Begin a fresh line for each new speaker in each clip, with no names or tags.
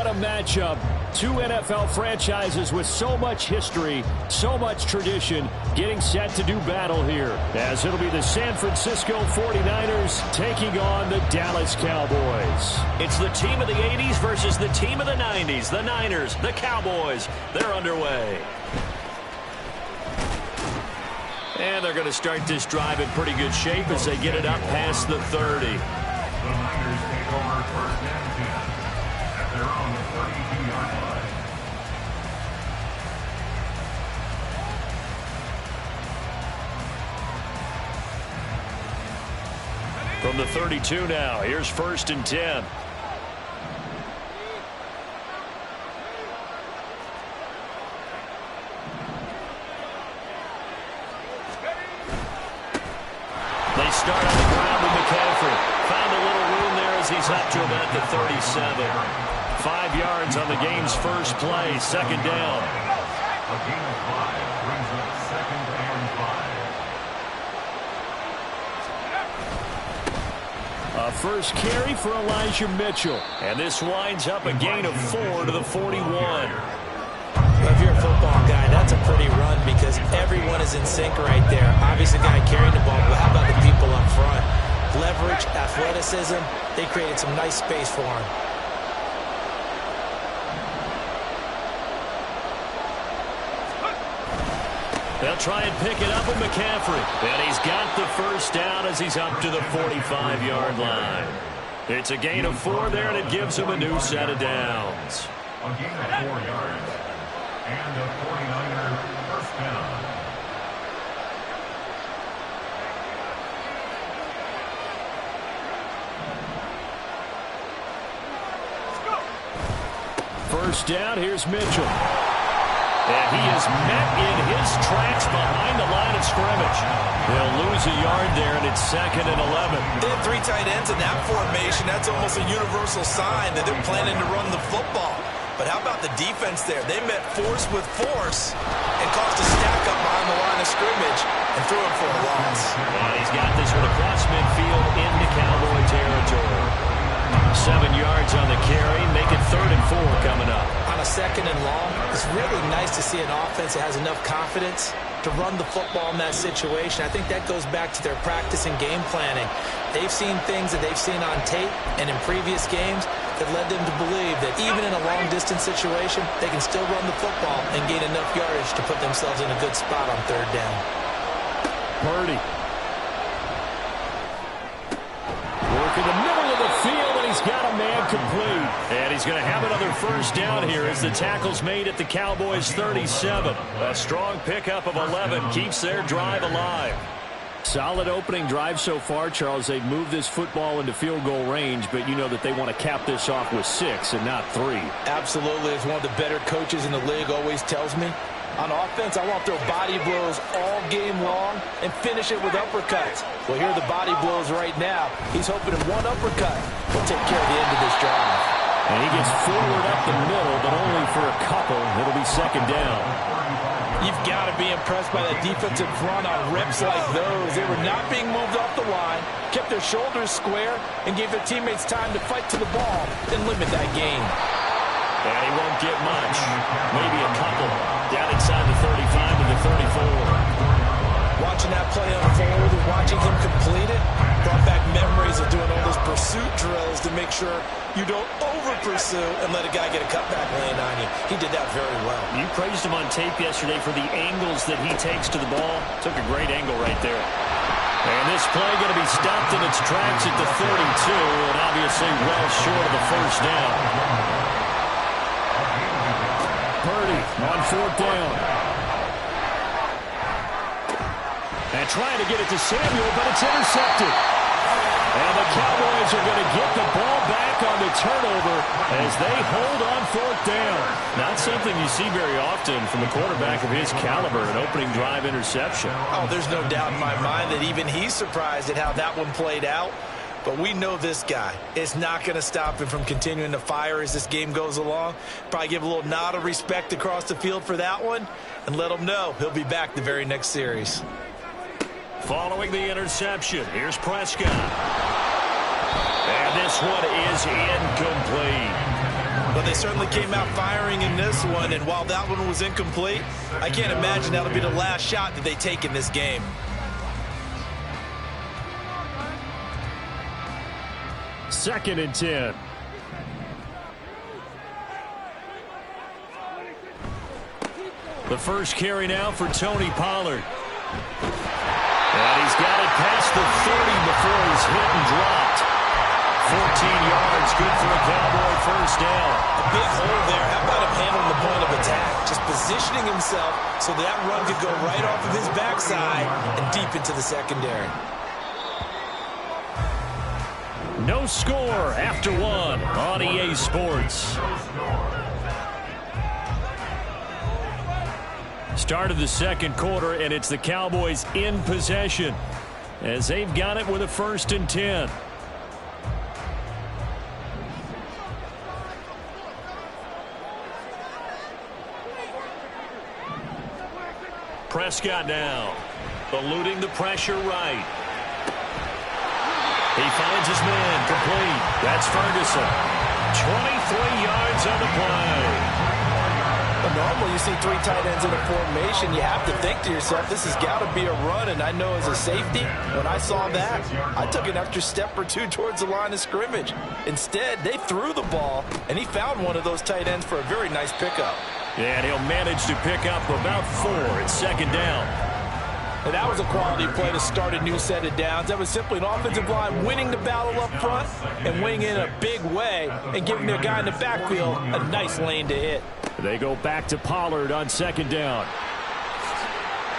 what a matchup. Two NFL franchises with so much history, so much tradition, getting set to do battle here. As it'll be the San Francisco 49ers taking on the Dallas Cowboys.
It's the team of the 80s versus the team of the 90s. The Niners, the Cowboys, they're underway. And they're going to start this drive in pretty good shape as they get it up past the 30.
The Niners take over first and 10 at their own 32-yard line.
From the 32 now, here's first and 10. They start on the ground with McCaffrey. Found a little room there as he's up to about the 37. 5 yards on the game's first play, second down.
A gain of 5 brings up second and 5.
A first carry for Elijah Mitchell.
And this winds up a gain of 4 to the 41.
If you're a football guy, that's a pretty run because everyone is in sync right there. Obviously, the guy carrying the ball, but how about the people up front? Leverage, athleticism, they created some nice space for him.
They'll try and pick it up with McCaffrey. And he's got the first down as he's up to the 45-yard line. It's a gain of 4 there, and it gives him a new set of downs.
A gain of 4 yards. And a 49er first down.
First down, here's Mitchell. And he is met in his tracks behind the line of scrimmage. They'll lose a yard there, and it's second and 11.
They have 3 tight ends in that formation. That's almost a universal sign that they're planning to run the football. But how about the defense there? They met force with force and caused a stack up behind the line of scrimmage and threw it for a loss.
And he's got this one across midfield into Cowboy territory. 7 yards on the carry, make it 3rd and 4 coming up.
On a second and long, it's really nice to see an offense that has enough confidence to run the football in that situation. I think that goes back to their practice and game planning. They've seen things that they've seen on tape and in previous games that led them to believe that even in a long-distance situation, they can still run the football and gain enough yardage to put themselves in a good spot on 3rd down.
Purdy. Work in the middle of the field, and he's got a man complete.
And he's going to have another first down here as the tackle's made at the Cowboys' 37. A strong pickup of 11 keeps their drive alive.
Solid opening drive so far, Charles. They've moved this football into field goal range, but you know that they want to cap this off with 6 and not 3.
Absolutely. As one of the better coaches in the league always tells me, on offense, I want to throw body blows all game long and finish it with uppercuts. Well, here are the body blows right now. He's hoping that one uppercut will take care of the end of this drive.
And he gets forward up the middle, but only for a couple. It'll be second down.
You've got to be impressed by the defensive front on rips like those. They were not being moved off the line, kept their shoulders square, and gave their teammates time to fight to the ball and limit that gain.
And he won't get much. Maybe a couple. Down inside the 35 to the 34.
Watching that play unfold and watching him complete it brought back memories of doing all those pursuit drills to make sure you don't over-pursue and let a guy get a cutback lane on you. He did that very well.
You praised him on tape yesterday for the angles that he takes to the ball. Took a great angle right there. And this play going to be stopped in its tracks at the 32, and obviously well short of the first down.
Purdy on 4th down. And trying to get it to Samuel, but it's intercepted. And the Cowboys are going to get the ball back on the turnover as they hold on 4th down.
Not something you see very often from a quarterback of his caliber, an opening drive interception.
Oh, there's no doubt in my mind that even he's surprised at how that one played out. But we know this guy is not going to stop him from continuing to fire as this game goes along. Probably give a little nod of respect across the field for that one and let him know he'll be back the very next series.
Following the interception, here's Prescott. And this one is incomplete.
Well, they certainly came out firing in this one, and while that one was incomplete, I can't imagine that'll be the last shot that they take in this game.
Second and 10. The first carry now for Tony Pollard. And he's got it past the 30 before he's hit and dropped. 14 yards, good for a Cowboy first down.
A big hole there. How about him handling the point of attack? Just positioning himself so that run could go right off of his backside and deep into the secondary.
No score after one on EA Sports. Start of the second quarter, and it's the Cowboys in possession as they've got it with a 1st and 10. Prescott now, eluding the pressure right. He finds his man, complete. That's Ferguson. 23 yards on the play.
Well, normally you see 3 tight ends in a formation. You have to think to yourself, this has got to be a run, and I know as a safety, when I saw that, I took an extra step or 2 towards the line of scrimmage. Instead, they threw the ball, and he found one of those tight ends for a very nice pickup.
Yeah, and he'll manage to pick up about 4. It's second down.
And that was a quality play to start a new set of downs. That was simply an offensive line winning the battle up front and winning in a big way and giving their guy in the backfield a nice lane to hit.
They go back to Pollard on second down.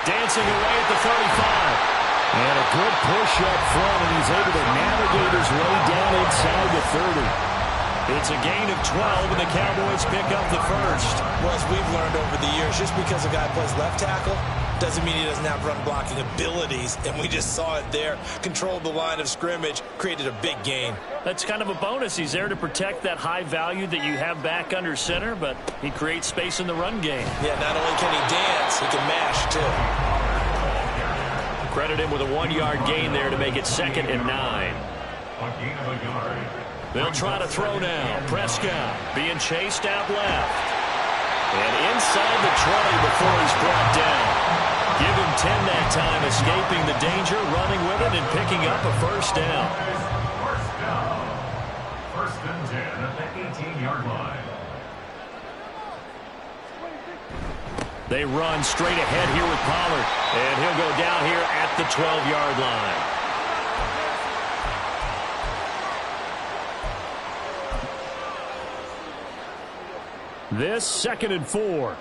Dancing away at the 35. And a good push up front, and he's able to navigate his way down inside the 30. It's a gain of 12, and the Cowboys pick up the first.
Well, as we've learned over the years, just because a guy plays left tackle doesn't mean he doesn't have run-blocking abilities, and we just saw it there. Controlled the line of scrimmage, created a big gain.
That's kind of a bonus. He's there to protect that high value that you have back under center, but he creates space in the run game.
Yeah, not only can he dance, he can mash, too.
Credit him with a 1-yard gain there to make it 2nd and 9.
A gain of a yard.
They'll try to throw now. Prescott being chased out left. And inside the 20 before he's brought down. Give him 10 that time, escaping the danger, running with it, and picking up a first down.
First down. 1st and 10 at the 18-yard line.
They run straight ahead here with Pollard. And he'll go down here at the 12-yard line. This 2nd and 4.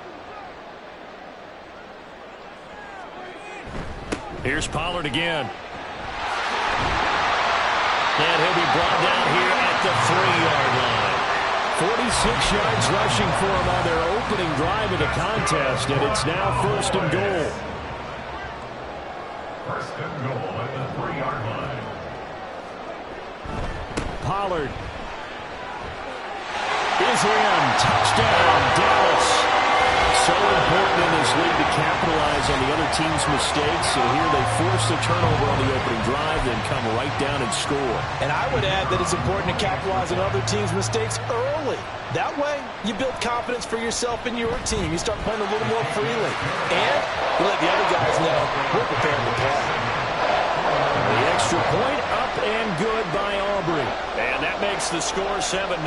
Here's Pollard again. And he'll be brought down here at the 3-yard line. 46 yards rushing for him on their opening drive of the contest, and it's now 1st and goal.
1st and goal at the 3-yard line.
Pollard is in. Touchdown, Dallas. So important in this league to capitalize on the other team's mistakes. So here they force the turnover on the opening drive, then come right down and score.
And I would add that it's important to capitalize on other teams' mistakes early. That way, you build confidence for yourself and your team. You start playing a little more freely. And you let the other guys know we're prepared to play.
The extra point up and good by Aubrey. And that makes the score 7-0.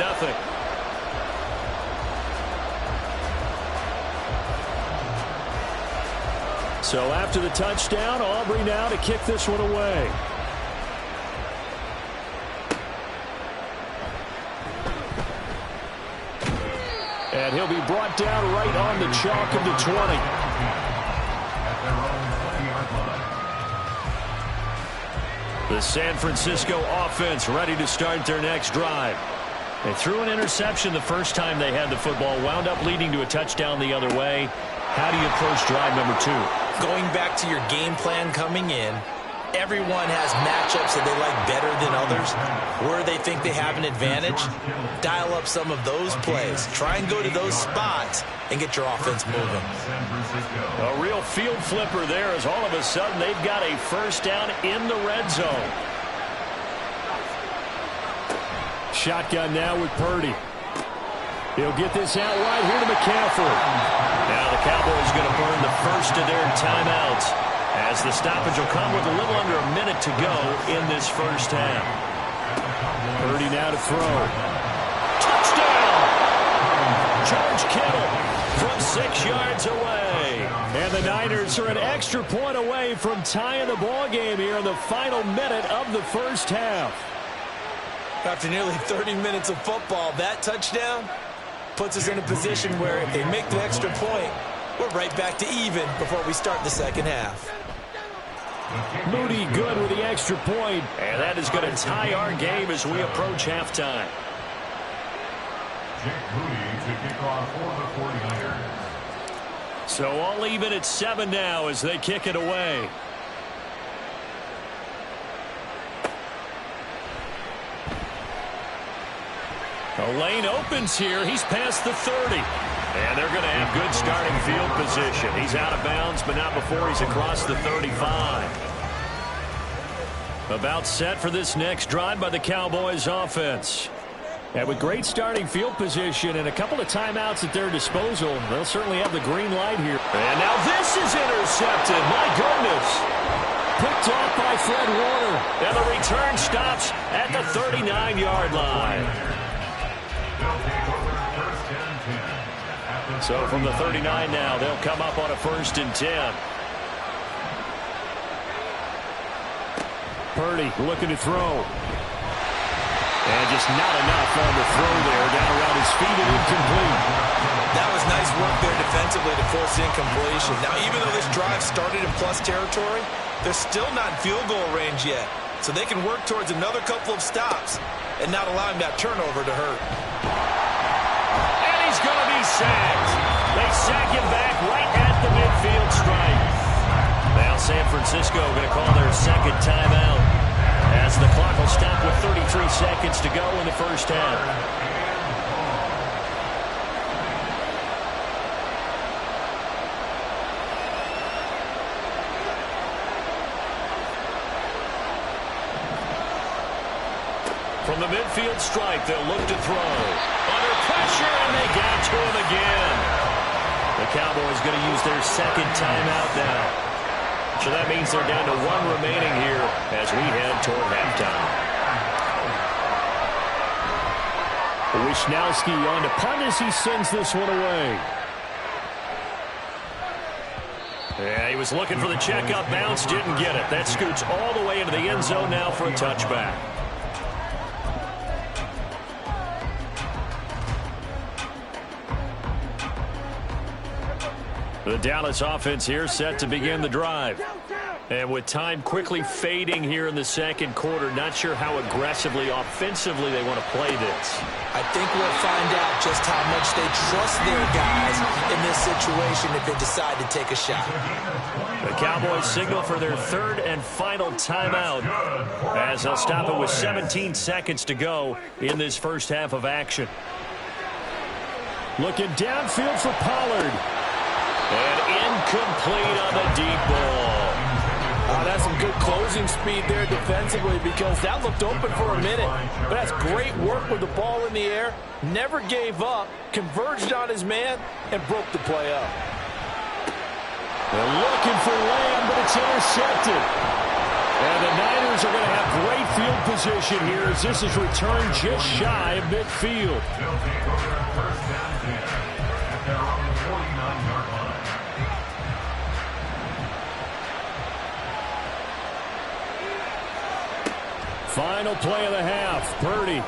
So after the touchdown, Aubrey now to kick this one away. And he'll be brought down right on the chalk of the 20.
At their own 20-yard line.
The San Francisco offense ready to start their next drive. They threw an interception the first time they had the football, wound up leading to a touchdown the other way. How do you approach drive number 2?
Going back to your game plan coming in, everyone has matchups that they like better than others. Where they think they have an advantage, dial up some of those plays. Try and go to those spots and get your offense moving.
A real field flipper there as all of a sudden they've got a first down in the red zone. Shotgun now with Purdy. He'll get this out wide here to McCaffrey.
Now the Cowboys going to burn the first of their timeouts as the stoppage will come with a little under a minute to go in this first half.
Purdy now to throw.
Touchdown! George Kittle from 6 yards away.
And the Niners are an extra point away from tying the ball game here in the final minute of the first half.
After nearly 30 minutes of football, that touchdown puts us in a position where if they make the extra point, we're right back to even before we start the second half.
Moody good with the extra point.
And that is going to tie our game as we approach halftime.
Jake Moody to kick off for the 49ers.
So all even at 7 now as they kick it away. A lane opens here. He's past the 30. And they're going to have good starting field position. He's out of bounds, but not before he's across the 35. About set for this next drive by the Cowboys offense.
And with great starting field position and a couple of timeouts at their disposal, they'll certainly have the green light here.
And now this is intercepted. My goodness.
Picked off by Fred Warner.
And the return stops at the 39-yard line. So from the 39 now, they'll come up on a 1st and 10.
Purdy looking to throw. And just not enough on the throw there. Down around his feet and incomplete.
That was nice work there defensively to force incompletion. Now, even though this drive started in plus territory, they're still not in field goal range yet. So they can work towards another couple of stops and not allowing that turnover to hurt.
And he's going to be sacked. They sack him back right at the midfield stripe. Now San Francisco going to call their second timeout as the clock will stop with 33 seconds to go in the first half. From the midfield stripe, they'll look to throw. Under pressure, and they got to him again. The Cowboys going to use their second timeout now. So that means they're down to 1 remaining here as we head toward halftime.
Wishnowski on to punt as he sends this one away.
Yeah, he was looking for the checkup bounce, didn't get it. That scoots all the way into the end zone now for a touchback. The Dallas offense here set to begin the drive. And with time quickly fading here in the second quarter, not sure how aggressively, offensively they want to play this.
I think we'll find out just how much they trust their guys in this situation if they decide to take a shot.
The Cowboys signal for their 3rd and final timeout as they'll stop it with 17 seconds to go in this first half of action.
Looking downfield for Pollard.
And incomplete on the deep ball.
That's some good closing speed there defensively because that looked open for a minute. But that's great work with the ball in the air. Never gave up, converged on his man, and broke the play up.
They're looking for Lamb, but it's intercepted. And the Niners are going to have great field position here as this is returned just shy of midfield. Final play of the half. Purdy.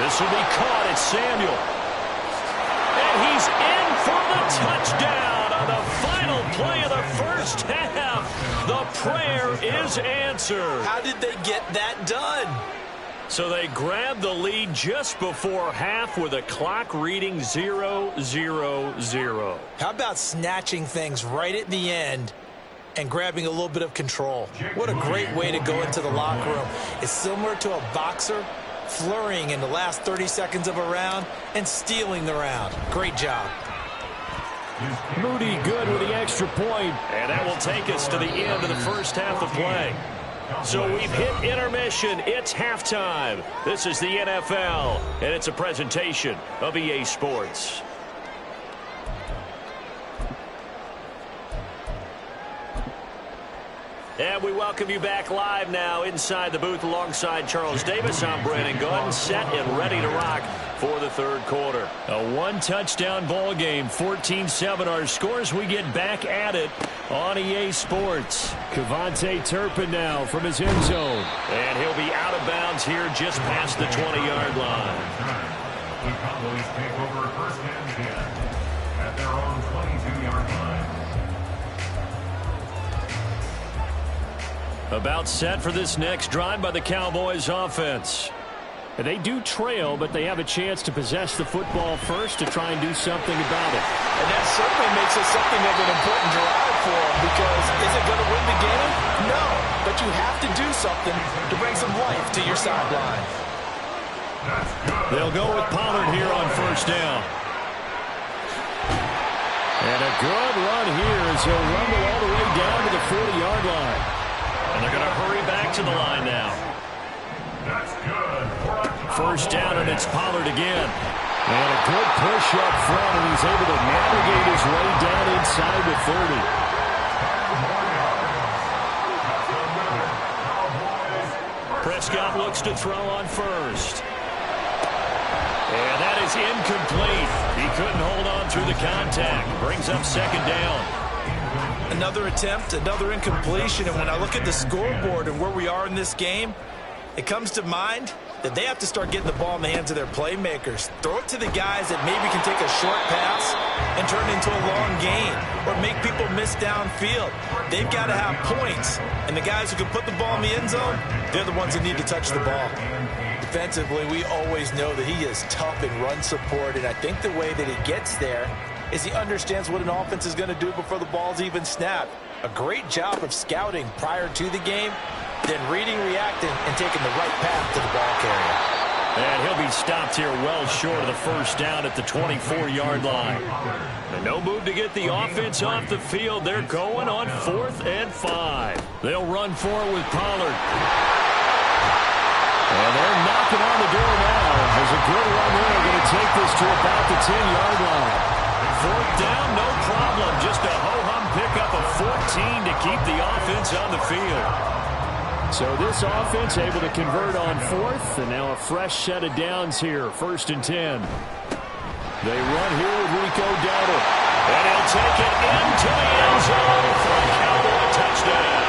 This will be caught. It's Samuel. And he's in for the touchdown on the final play of the first half. The prayer is answered.
How did they get that done?
So they grabbed the lead just before half with a clock reading 0-0-0.
How about snatching things right at the end and grabbing a little bit of control? What a great way to go into the locker room. It's similar to a boxer flurrying in the last 30 seconds of a round and stealing the round. Great job.
Moody good with the extra point.
And that will take us to the end of the first half of play.
So we've hit intermission. It's halftime. This is the NFL, and it's a presentation of EA Sports. And we welcome you back live now inside the booth alongside Charles Davis. I'm Brandon Gunn, set and ready to rock for the third quarter. A one-touchdown ball game, 14-7 our scores. We get back at it on EA Sports. Kevontae Turpin now from his end zone. And he'll be out of bounds here just past the 20-yard line.
The Cowboys take over first and 10 at their own 22-yard line.
About set for this next drive by the Cowboys offense. They do trail, but they have a chance to possess the football first to try and do something about it.
And that certainly makes it something of an important drive for them, because is it going to win the game? No, but you have to do something to bring some life to your sideline.
They'll go with Pollard here on first down. And a good run here as he'll rumble all the way down to the 40-yard line. And they're going to hurry back to the line now.
That's good.
First down, and it's Pollard again. And a good push up front, and he's able to navigate his way down inside the 30. Prescott looks to throw on first. And that is incomplete. He couldn't hold on through the contact. Brings up second down.
Another attempt, another incompletion, and when I look at the scoreboard and where we are in this game, it comes to mind that they have to start getting the ball in the hands of their playmakers. Throw it to the guys that maybe can take a short pass and turn it into a long gain or make people miss downfield. They've got to have points, and the guys who can put the ball in the end zone, they're the ones that need to touch the ball. Defensively, we always know that he is tough in run support, and I think the way that he gets there is he understands what an offense is going to do before the ball's even snapped. A great job of scouting prior to the game, then reading, reacting, and taking the right path to the ball carrier.
And he'll be stopped here well short of the first down at the 24-yard line. And no move to get the offense off the field. They're going on 4th and 5. They'll run for it with Pollard. And they're knocking on the door now. There's a good run there. Going to take this to about the 10-yard line. 4th down, no problem. Just a ho-hum pickup of 14 to keep the offense on the field. So this offense able to convert on 4th, and now a fresh set of downs here, 1st and 10. They run here with Rico Dowdle. And he'll take it into the end zone for a Cowboy touchdown.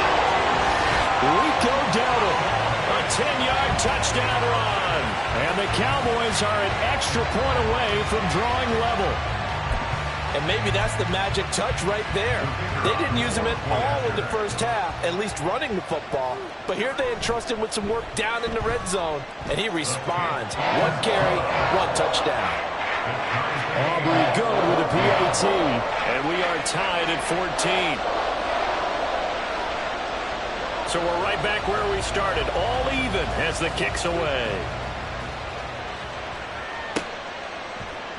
Rico Dowdle, a 10-yard touchdown run. And the Cowboys are an extra point away from drawing level.
And maybe that's the magic touch right there. They didn't use him at all in the first half, at least running the football. But here they entrust him with some work down in the red zone, and he responds. 1 carry, 1 touchdown.
Aubrey good with a PAT, and we are tied at 14. So we're right back where we started, all even as the kick's away.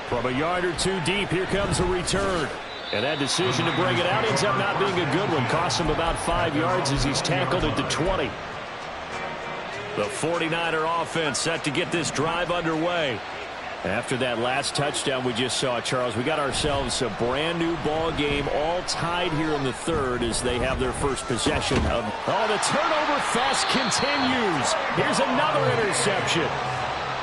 From a yard or two deep, here comes a return. And that decision to bring it out ends up not being a good one. Costs him about 5 yards as he's tackled at the 20. The 49er offense set to get this drive underway. After that last touchdown we just saw, Charles, we got ourselves a brand new ball game, all tied here in the 3rd as they have their first possession of. Oh, the turnover fest continues. Here's another interception.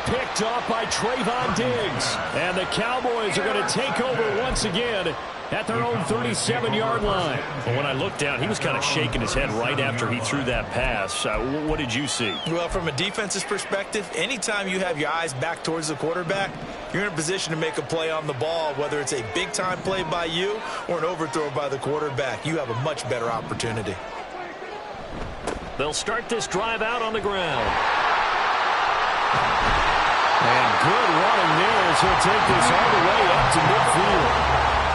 Picked off by Trayvon Diggs. And the Cowboys are going to take over once again at their own 37-yard line. Well, when I looked down, he was kind of shaking his head right after he threw that pass. What did you see?
Well, from a defense's perspective, anytime you have your eyes back towards the quarterback, you're in a position to make a play on the ball, whether it's a big-time play by you or an overthrow by the quarterback. You have a much better opportunity.
They'll start this drive out on the ground. And good running there as he'll take this all the way up to midfield.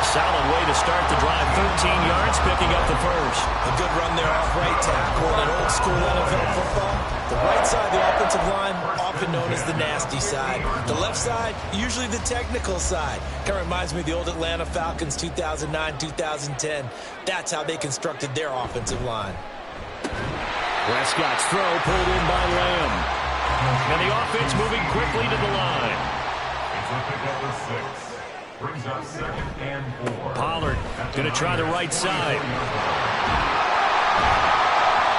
Solid way to start the drive. 13 yards, picking up the first.
A good run there off right tackle in old school NFL football. The right side of the offensive line, often known as the nasty side. The left side, usually the technical side. Kind of reminds me of the old Atlanta Falcons 2009-2010. That's how they constructed their offensive line.
Prescott's throw pulled in by Lamb.
And the offense moving quickly to the line.
It's a pickup of 6. Brings up 2nd and 4.
Pollard going to try the right side.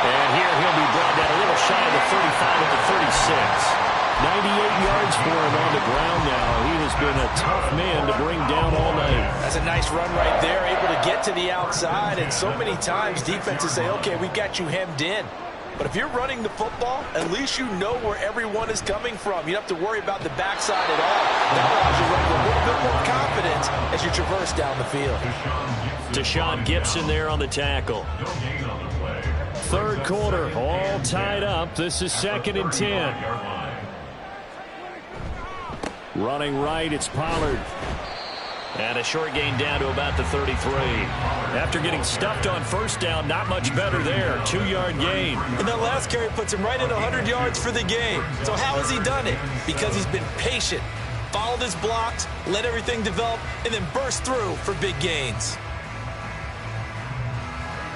And here he'll be brought down a little shy of the 35 at the 36.
98 yards for him on the ground now. He has been a tough man to bring down all night.
That's a nice run right there, able to get to the outside. And so many times defenses say, okay, we've got you hemmed in. But if you're running the football, at least you know where everyone is coming from. You don't have to worry about the backside at all. That allows you to run with a little bit more confidence as you traverse down the field.
Deshaun Gibson there on the tackle.
Third quarter, all tied up. This is 2nd and 10. Running right, it's Pollard.
And a short gain down to about the 33. After getting stuffed on first down, not much better there. 2-yard gain.
And that last carry puts him right at 100 yards for the game. So how has he done it? Because he's been patient, followed his blocks, let everything develop, and then burst through for big gains.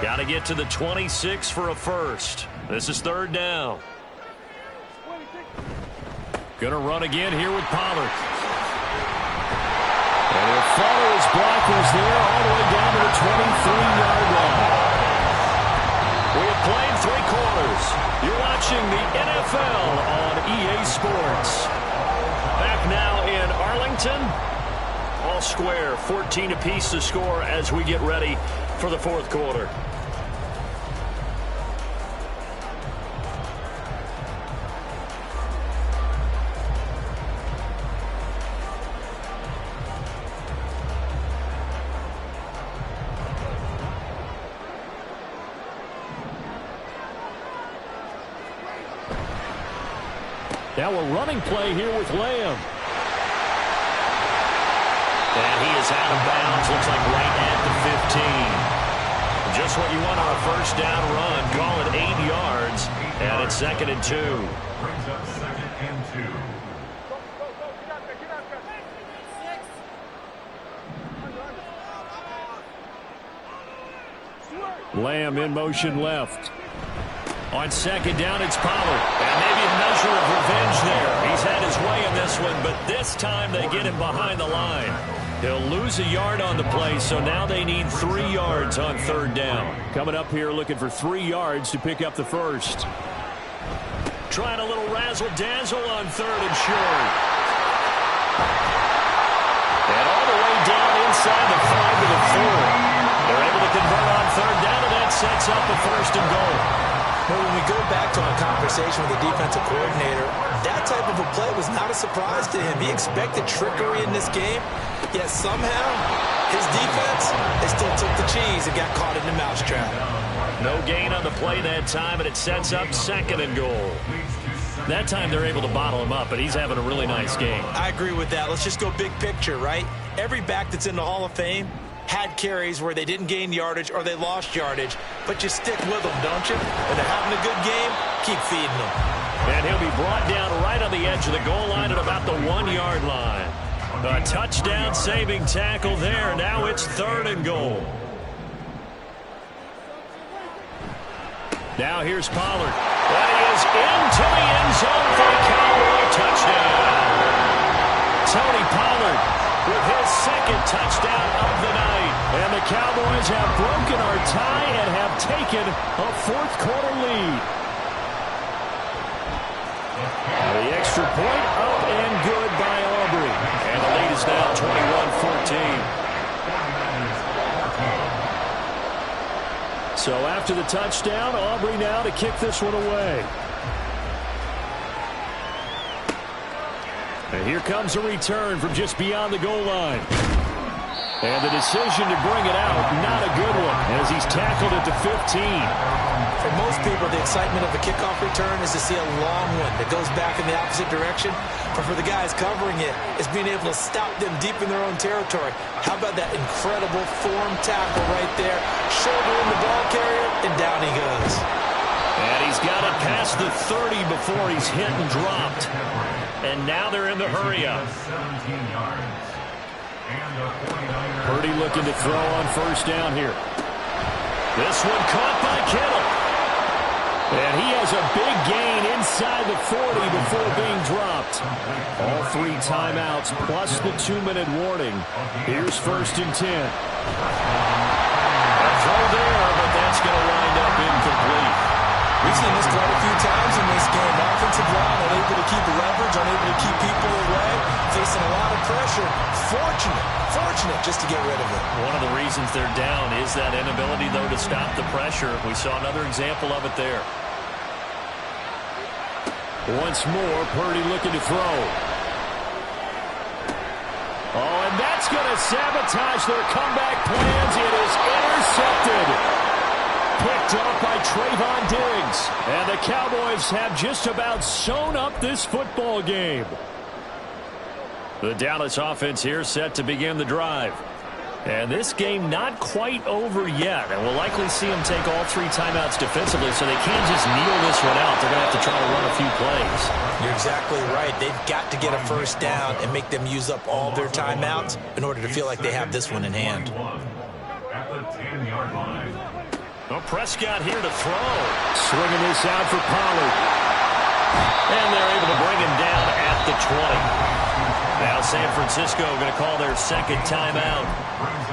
Got to get to the 26 for a first. This is 3rd down.
Going to run again here with Pollard. And he'll follow his blockers there all the way down to the 23-yard line.
We have played 3 quarters. You're watching the NFL on EA Sports. Back now in Arlington. All square, 14 apiece to score as we get ready for the 4th quarter.
Now a running play here with Lamb.
And he is out of bounds, looks like right at the 15. Just what you want on a first down run. Call it 8 yards, and it's 2nd and 2.
Brings up 2nd and 2.
Lamb in motion left. On 2nd down, it's Pollard.
And maybe a measure of revenge there. He's had his way in this one, but this time they get him behind the line. He'll lose a yard on the play, so now they need 3 yards on 3rd down.
Coming up here looking for 3 yards to pick up the first.
Trying a little razzle-dazzle on 3rd and short. And all the way down inside the 5 to the 4. They're able to convert on 3rd down, and that sets up the 1st and goal.
But when we go back to our conversation with the defensive coordinator, that type of a play was not a surprise to him. He expected trickery in this game, yet somehow his defense, they still took the cheese and got caught in the mousetrap.
No gain on the play that time, and it sets up 2nd and goal. That time they're able to bottle him up, but he's having a really nice game.
I agree with that. Let's just go big picture, right? Every back that's in the Hall of Fame had carries where they didn't gain yardage or they lost yardage, but you stick with them, don't you? When they're having a good game, keep feeding them.
And he'll be brought down right on the edge of the goal line at about the 1-yard line. A touchdown-saving tackle there. Now it's 3rd and goal.
Now here's Pollard.
And he is into the end zone for a Cowboy touchdown.
Tony Pollard with his 2nd touchdown of the night. And the Cowboys have broken our tie and have taken a 4th quarter lead. The extra point up and good by Aubrey.
And the lead is now 21-14.
So after the touchdown, Aubrey now to kick this one away. And here comes a return from just beyond the goal line. And the decision to bring it out, not a good one, as he's tackled at the 15.
For most people, the excitement of a kickoff return is to see a long one that goes back in the opposite direction. But for the guys covering it, it's being able to stop them deep in their own territory. How about that incredible form tackle right there? Shouldering the ball carrier, and down he goes.
And he's got it past the 30 before he's hit and dropped. And now they're in the hurry-up.
Purdy looking to throw on 1st down here.
This one caught by Kittle.
And he has a big gain inside the 40 before being dropped. All 3 timeouts plus the 2-minute warning. Here's 1st and 10.
A throw there, but that's going to wind up incomplete.
We've seen this quite a few times in this game. Offensive line unable to keep leverage, unable to keep people away, facing a lot of pressure. Fortunate just to get rid of it.
One of the reasons they're down is that inability, though, to stop the pressure. We saw another example of it there.
Once more, Purdy looking to throw. Oh, and that's going to sabotage their comeback plans. It is intercepted. Picked up by Trayvon Diggs. And the Cowboys have just about sewn up this football game. The Dallas offense here set to begin the drive. And this game not quite over yet. And we'll likely see them take all 3 timeouts defensively, so they can't just kneel this one out. They're going to have to try to run a few plays.
You're exactly right. They've got to get a first down and make them use up all their timeouts in order to feel like they have this one in hand.
At the 10-yard line.
Well, Prescott here to throw.
Swinging this out for Pollard.
And they're able to bring him down at the 20. Now San Francisco going to call their 2nd timeout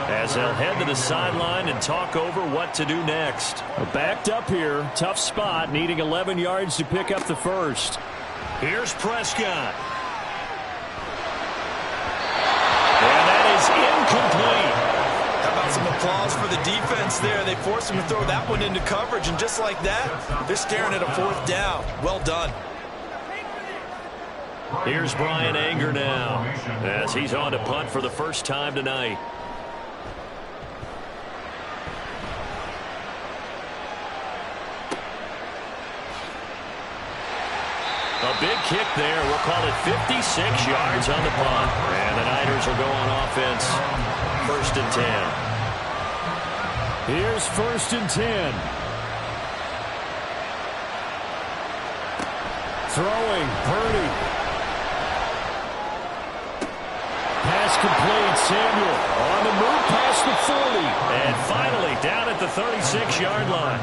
as they'll head to the sideline and talk over what to do next.
Backed up here. Tough spot. Needing 11 yards to pick up the first.
Here's Prescott. And that is incomplete.
How about some applause for the defense there? They forced him to throw that one into coverage, and just like that, they're staring at a 4th down. Well done.
Here's Brian Anger now as he's on to punt for the first time tonight. A big kick there. We'll call it 56 yards on the punt. And the Niners will go on offense. 1st and 10.
Here's 1st and 10. Throwing, Purdy. Pass complete, Samuel on the move past the 40.
And finally down at the 36-yard line.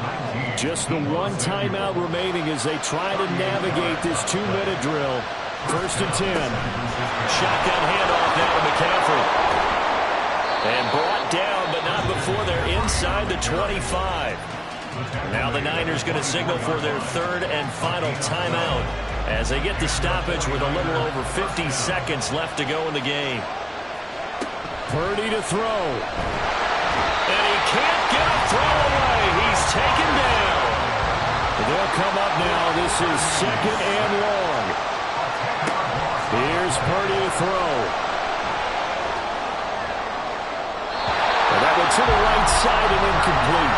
Just the 1 timeout remaining as they try to navigate this 2-minute drill. 1st and 10.
Shotgun handoff now to McCaffrey. And brought down, but not before they're inside the 25. Now the Niners going to signal for their 3rd and final timeout as they get the stoppage with a little over 50 seconds left to go in the game.
Purdy to throw.
And he can't get a throw away. He's taken down.
They'll come up now. This is 2nd and long. Here's Purdy to throw. And that went to the right side and incomplete.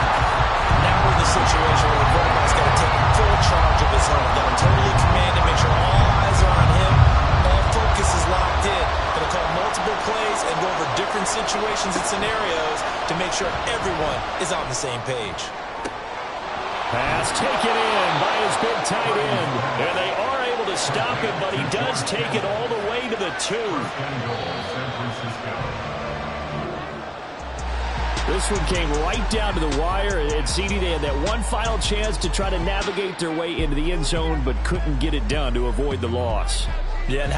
Now we're in the situation where the quarterback's got to take full charge of his helmet. Got him totally commanded, make sure all eyes are on him. All focus is locked in. Going to call multiple plays and go over different situations and scenarios to make sure everyone is on the same page.
Pass taken in by his big tight end.
And they are able to stop it, but he does take it all the way to the 2.
This one came right down to the wire. And CD, they had that one final chance to try to navigate their way into the end zone, but couldn't get it done to avoid the loss.
Yeah, and